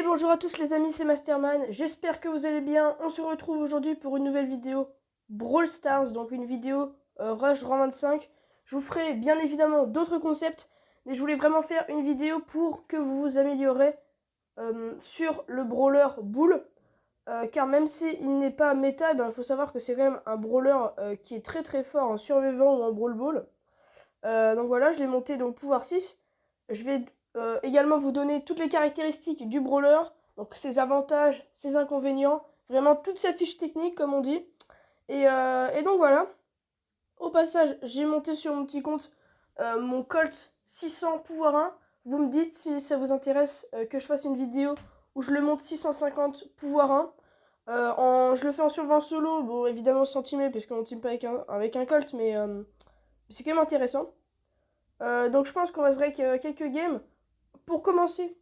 Bonjour à tous les amis, c'est Masterman, j'espère que vous allez bien. On se retrouve aujourd'hui pour une nouvelle vidéo Brawl Stars, donc une vidéo Rush Rang 25. Je vous ferai bien évidemment d'autres concepts, mais je voulais vraiment faire une vidéo pour que vous vous améliorez sur le brawler Bull. Car même s'il n'est pas méta, il faut savoir que c'est quand même un brawler qui est très très fort en survivant ou en Brawl Ball. Donc voilà, je l'ai monté donc pouvoir 6. Je vais également vous donner toutes les caractéristiques du brawler, donc ses avantages, ses inconvénients, vraiment toute sa fiche technique comme on dit. Et donc voilà, au passage j'ai monté sur mon petit compte mon Colt 600 pouvoir 1. Vous me dites si ça vous intéresse que je fasse une vidéo où je le monte 650 pouvoir 1. Je le fais en survivant solo, bon évidemment sans teamer parce qu'on ne team pas avec un Colt, mais c'est quand même intéressant. Donc je pense qu'on va se rec quelques games. Pour commencer,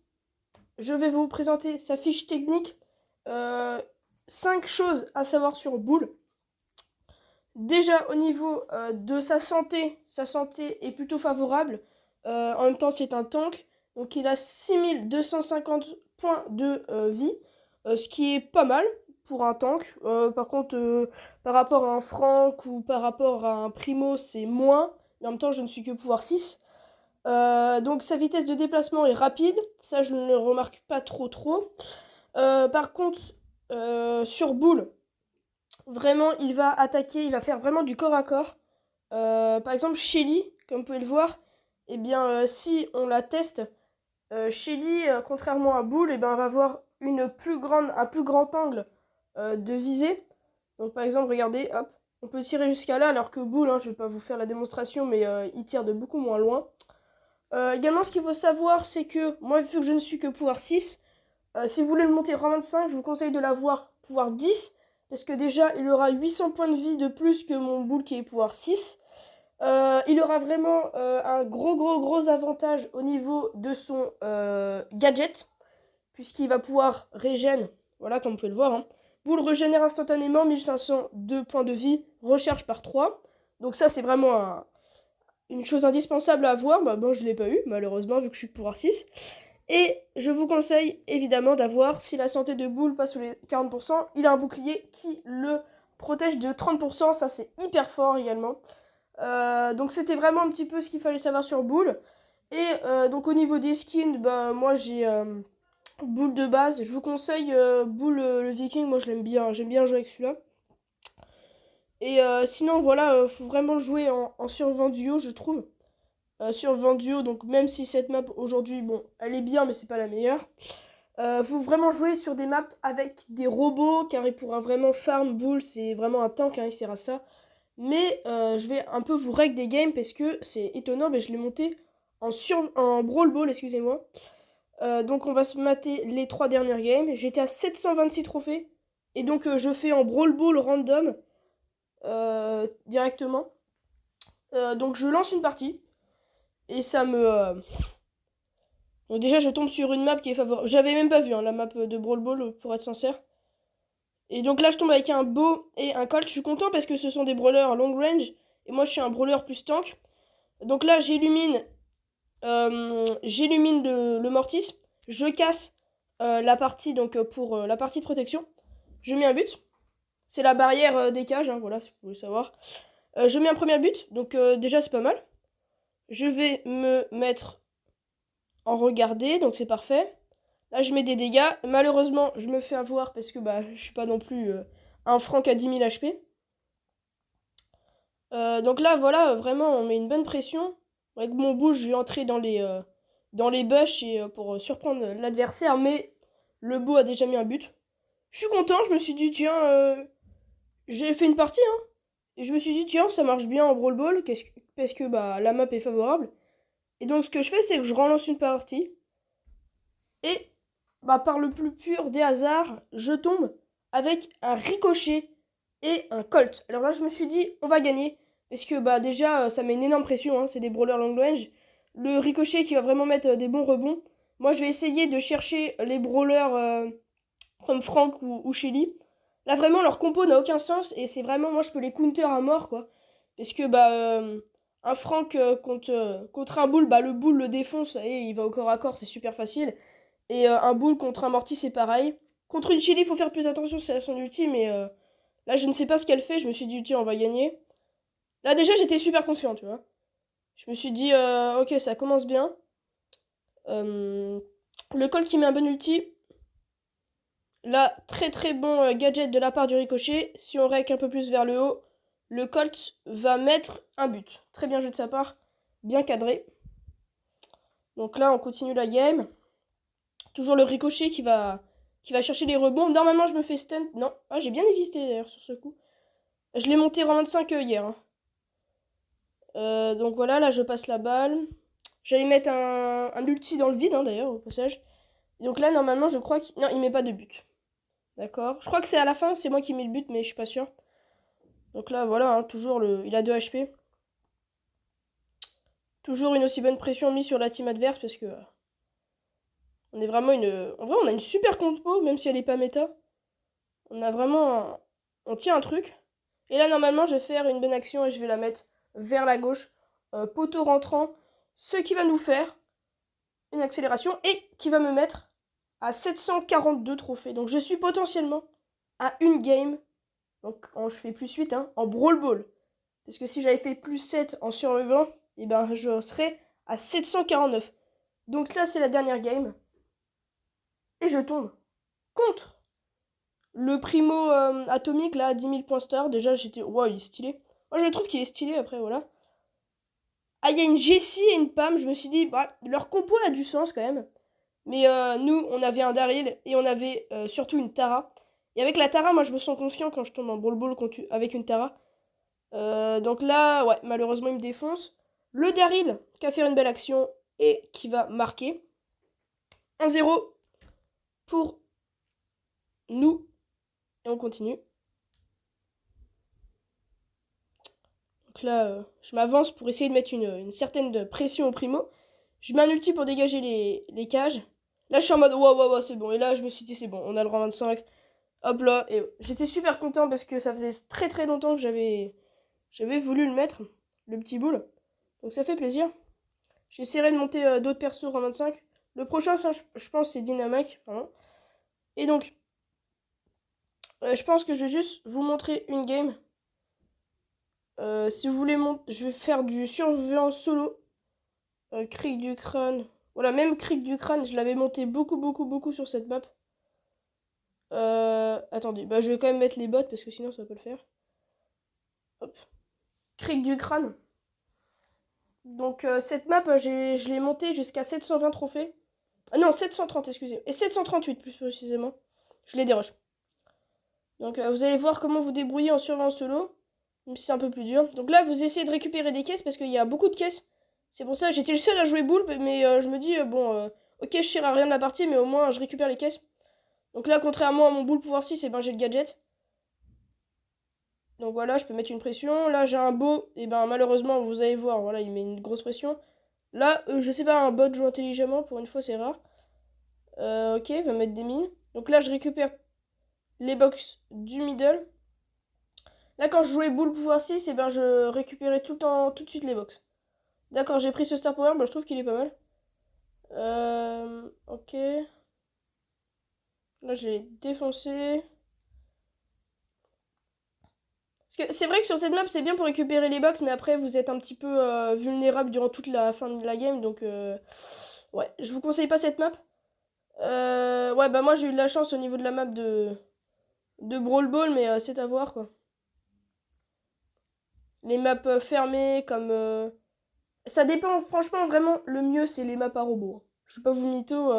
je vais vous présenter sa fiche technique. 5 choses à savoir sur Bull. Déjà au niveau de sa santé est plutôt favorable. En même temps c'est un tank. Donc il a 6250 points de vie. Ce qui est pas mal pour un tank. Par contre, par rapport à un Frank ou par rapport à un Primo, c'est moins. Mais en même temps, je ne suis que pouvoir 6. Donc sa vitesse de déplacement est rapide. Ça, je ne le remarque pas trop. Par contre, sur Bull, vraiment, il va attaquer, il va faire vraiment du corps à corps. Par exemple, Shelly, comme vous pouvez le voir, eh bien, si on la teste, Shelly, contrairement à Bull, eh ben, va avoir un plus grand angle de visée. Donc par exemple, regardez, hop, on peut tirer jusqu'à là, alors que Bull, je ne vais pas vous faire la démonstration, mais il tire de beaucoup moins loin. Également, ce qu'il faut savoir, c'est que moi, vu que je ne suis que pouvoir 6, si vous voulez le monter rang 25, je vous conseille de l'avoir pouvoir 10, parce que déjà, il aura 800 points de vie de plus que mon Bull qui est pouvoir 6. Il aura vraiment un gros avantage au niveau de son gadget, puisqu'il va pouvoir régène, voilà comme vous pouvez le voir. Bull régénère instantanément 1502 points de vie, recharge par 3. Donc ça c'est vraiment une chose indispensable à avoir. Bon je ne l'ai pas eu malheureusement vu que je suis pouvoir 6. Et je vous conseille évidemment d'avoir, si la santé de Bull passe sous les 40%, il a un bouclier qui le protège de 30%, ça c'est hyper fort également. Donc c'était vraiment un petit peu ce qu'il fallait savoir sur Bull. Et donc au niveau des skins, moi j'ai Bull de base. Je vous conseille Bull le Viking, moi je l'aime bien, j'aime bien jouer avec celui-là. Et sinon voilà, faut vraiment le jouer en survivant duo, je trouve. Survivant duo, donc même si cette map aujourd'hui, bon, elle est bien, mais c'est pas la meilleure. Faut vraiment jouer sur des maps avec des robots, car il pourra vraiment farm Bull, c'est vraiment un tank, il sert à ça. Mais je vais un peu vous reg des games parce que c'est étonnant, mais je l'ai monté en Brawl Ball, excusez-moi. Donc on va se mater les 3 dernières games. J'étais à 726 trophées. Et donc je fais en Brawl Ball random directement. Donc je lance une partie. Et ça me... Donc déjà je tombe sur une map qui est favorable. J'avais même pas vu la map de Brawl Ball pour être sincère. Et donc là je tombe avec un Beau et un Colt. Je suis content parce que ce sont des brawlers long range. Et moi je suis un brawler plus tank. Donc là j'illumine le Mortis. Je casse la partie donc pour la partie de protection. Je mets un but. C'est la barrière des cages, voilà, si vous voulez savoir. Je mets un premier but, donc déjà c'est pas mal. Je vais me mettre en regarder, donc c'est parfait. Là je mets des dégâts. Malheureusement je me fais avoir parce que je suis pas non plus un Frank à 10 000 HP. Donc là voilà, vraiment on met une bonne pression. Avec mon Bull je vais entrer dans les bush et pour surprendre l'adversaire, mais le Beau a déjà mis un but. Je suis content, je me suis dit tiens, j'ai fait une partie, et je me suis dit tiens ça marche bien en Brawl Ball, parce que la map est favorable. Et donc ce que je fais c'est que je relance une partie, et par le plus pur des hasards, je tombe avec un Ricochet et un Colt. Alors là je me suis dit on va gagner, parce que déjà ça met une énorme pression, c'est des brawlers long range. Le Ricochet qui va vraiment mettre des bons rebonds. Moi je vais essayer de chercher les brawlers comme Frank ou Shelly. Là vraiment leur compo n'a aucun sens, et c'est vraiment, moi je peux les counter à mort quoi. Parce que un Frank contre un Bull, le Bull le défonce et il va au corps à corps, c'est super facile. Et un Bull contre un Morty, c'est pareil. Contre une Chili, il faut faire plus attention, c'est son ulti, mais là, je ne sais pas ce qu'elle fait. Je me suis dit, tiens, on va gagner. Là, déjà, j'étais super confiant, tu vois. Je me suis dit, ok, ça commence bien. Le Colt qui met un bon ulti. Là, très très bon gadget de la part du ricochet. Si on rec un peu plus vers le haut, le Colt va mettre un but. Très bien joué de sa part. Bien cadré. Donc là, on continue la game. Toujours le ricochet qui va chercher les rebonds. Normalement, je me fais stun. Non. Ah, j'ai bien évité d'ailleurs sur ce coup. Je l'ai monté en 25 hier. Hein. Donc voilà, là, je passe la balle. J'allais mettre un ulti dans le vide, hein, d'ailleurs, au passage. Donc là, normalement, je crois qu'il... Non, il met pas de but. D'accord. Je crois que c'est à la fin, c'est moi qui mets le but, mais je suis pas sûr. Donc là, voilà, hein, toujours le... Il a 2 HP. Toujours une aussi bonne pression mise sur la team adverse, parce que... on est vraiment une... En vrai, on a une super compo, même si elle est pas méta. On a vraiment... On tient un truc. Et là, normalement, je vais faire une bonne action et je vais la mettre vers la gauche. Poteau rentrant. Ce qui va nous faire une accélération et qui va me mettre à 742 trophées. Donc je suis potentiellement à une game. Donc je fais plus 8 hein, en Brawl Ball. Parce que si j'avais fait plus 7 en survivant, et ben je serais à 749. Donc là c'est la dernière game. Et je tombe contre le primo atomique là à 10 000 points star. Déjà j'étais... Wow, il est stylé. Moi je trouve qu'il est stylé après, voilà. Ah, il y a une Jessie et une Pam. Je me suis dit, bah, leur compo a du sens quand même. Mais nous, on avait un Daryl et on avait surtout une Tara. Et avec la Tara, moi, je me sens confiant quand je tombe en Brawl Ball avec une Tara. Donc là, ouais, malheureusement, il me défonce. Le Daryl qui a fait une belle action et qui va marquer. 1-0 pour nous. Et on continue. Donc là, je m'avance pour essayer de mettre une certaine pression au primo. Je mets un ulti pour dégager les cages. Là, je suis en mode, wow, c'est bon. Et là, je me suis dit, c'est bon, on a le rang 25. Hop là. Et j'étais super content parce que ça faisait très très longtemps que j'avais voulu le mettre, le petit boule. Donc ça fait plaisir. J'essaierai de monter d'autres persos rang 25. Le prochain, ça, je pense, c'est Dynamite. Pardon. Et donc, je pense que je vais juste vous montrer une game. Si vous voulez, je vais faire du survivant solo. Cric du crâne. Voilà, même Cric du crâne, je l'avais monté beaucoup sur cette map. Attendez, bah je vais quand même mettre les bots parce que sinon ça va pas le faire. Hop. Cric du crâne. Donc cette map, je l'ai montée jusqu'à 720 trophées. Ah non, 730, excusez. Et 738 plus précisément. Je l'ai dérush. Donc vous allez voir comment vous débrouiller en survivant solo. Même si c'est un peu plus dur. Donc là, vous essayez de récupérer des caisses parce qu'il y a beaucoup de caisses. C'est pour ça que j'étais le seul à jouer boule. Mais je me dis, bon, ok, je tire à rien de la partie, mais au moins je récupère les caisses. Donc là, contrairement à mon boule pouvoir 6, et ben j'ai le gadget. Donc voilà, je peux mettre une pression. Là, j'ai un beau. Et ben malheureusement, vous allez voir, voilà, il met une grosse pression. Là, je sais pas, un bot joue intelligemment. Pour une fois, c'est rare. Ok, il va mettre des mines. Donc là, je récupère les box du middle. Là, quand je jouais boule pouvoir 6, et ben je récupérais tout de suite les box. D'accord, j'ai pris ce star power. Bah, je trouve qu'il est pas mal. Ok. Là, je l'ai défoncé. C'est vrai que sur cette map, c'est bien pour récupérer les box, mais après, vous êtes un petit peu vulnérable durant toute la fin de la game. Donc, ouais, je vous conseille pas cette map. Ouais, bah moi, j'ai eu de la chance au niveau de la map de Brawl Ball, mais c'est à voir, quoi. Les maps fermées, comme... Ça dépend, franchement, vraiment, le mieux, c'est les maps à robots. Je vais pas vous mytho,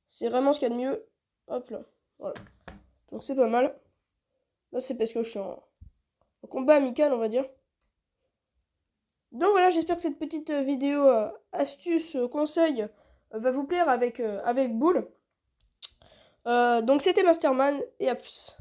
c'est vraiment ce qu'il y a de mieux. Hop là, voilà. Donc c'est pas mal. Là, c'est parce que je suis en combat amical, on va dire. Donc voilà, j'espère que cette petite vidéo astuce, conseil va vous plaire avec Bull. Donc c'était Masterman et à plus.